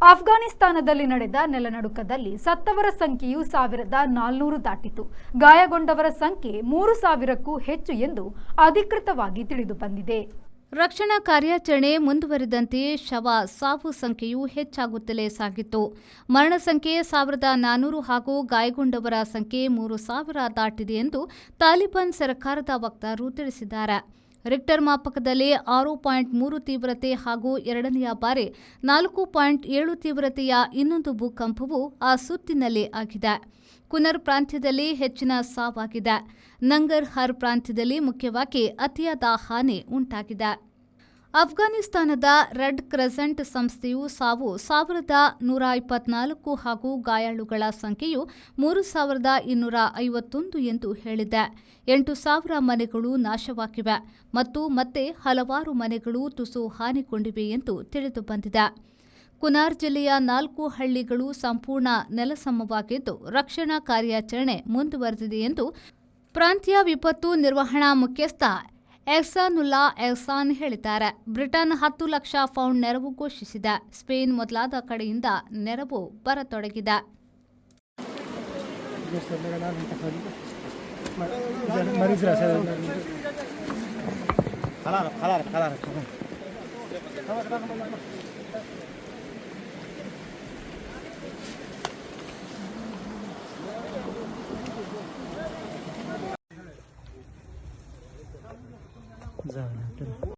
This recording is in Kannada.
ಅಫ್ಘಾನಿಸ್ತಾನದಲ್ಲಿ ನಡೆದ ನೆಲನಡುಕದಲ್ಲಿ ಸತ್ತವರ ಸಂಖ್ಯೆಯು 1400 ದಾಟಿತು. ಗಾಯಗೊಂಡವರ ಸಂಖ್ಯೆ 3000ಕ್ಕೂ ಹೆಚ್ಚು ಎಂದು ಅಧಿಕೃತವಾಗಿ ತಿಳಿದುಬಂದಿದೆ. ರಕ್ಷಣಾ ಕಾರ್ಯಾಚರಣೆ ಮುಂದುವರಿದಂತೆ ಸಾವು ಸಂಖ್ಯೆಯು ಹೆಚ್ಚಾಗುತ್ತಲೇ ಸಾಗಿತ್ತು. ಮರಣ ಸಂಖ್ಯೆ 1400 ಹಾಗೂ ಗಾಯಗೊಂಡವರ ಸಂಖ್ಯೆ 3000 ದಾಟಿದೆ ಎಂದು ತಾಲಿಬಾನ್ ಸರ್ಕಾರದ ವಕ್ತಾರರು ತಿಳಿಸಿದ್ದಾರೆ. ರಿಕ್ಟರ್ ಮಾಪಕದಲ್ಲಿ 6.3 ತೀವ್ರತೆ ಹಾಗೂ ಎರಡನೆಯ ಬಾರಿ 4.7 ತೀವ್ರತೆಯ ಇನ್ನೊಂದು ಭೂಕಂಪವು ಆ ಸುತ್ತಿನಲ್ಲಿ ಆಗಿದೆ. ಕುನರ್ ಪ್ರಾಂತ್ಯದಲ್ಲಿ ಹೆಚ್ಚಿನ ಸಾವಾಗಿದೆ. ನಂಗರ್ ಹರ್ ಪ್ರಾಂತ್ಯದಲ್ಲಿ ಮುಖ್ಯವಾಗಿ ಅತಿಯಾದ ಹಾನಿ ಉಂಟಾಗಿದೆ. ಅಫ್ಘಾನಿಸ್ತಾನದ ರೆಡ್ ಕ್ರೆಸೆಂಟ್ ಸಂಸ್ಥೆಯು 1124 ಹಾಗೂ ಗಾಯಾಳುಗಳ ಸಂಖ್ಯೆಯು 3251 ಎಂದು ಹೇಳಿದೆ. 8000 ಮನೆಗಳು ನಾಶವಾಗಿವೆ ಮತ್ತು ಮತ್ತೆ ಹಲವಾರು ಮನೆಗಳು ತುಸು ಹಾನಿಗೊಂಡಿವೆ ಎಂದು ತಿಳಿದುಬಂದಿದೆ. ಕುನಾರ್ ಜಿಲ್ಲೆಯ 4 ಹಳ್ಳಿಗಳು ಸಂಪೂರ್ಣ ನೆಲಸಮವಾಗಿದ್ದು ರಕ್ಷಣಾ ಕಾರ್ಯಾಚರಣೆ ಮುಂದುವರೆದಿದೆ ಎಂದು ಪ್ರಾಂತೀಯ ವಿಪತ್ತು ನಿರ್ವಹಣಾ ಮುಖ್ಯಸ್ಥ ಎಹ್ಸಾನುಲ್ಲಾ ಎಹ್ಸಾನ್ ಹೇಳಿದ್ದಾರೆ. ಬ್ರಿಟನ್ 10 ಲಕ್ಷ ಪೌಂಡ್ ನೆರವು ಘೋಷಿಸಿದೆ. ಸ್ಪೇನ್ ಮೊದಲಾದ ಕಡೆಯಿಂದ ನೆರವು ಬರತೊಡಗಿದೆ. Zaten.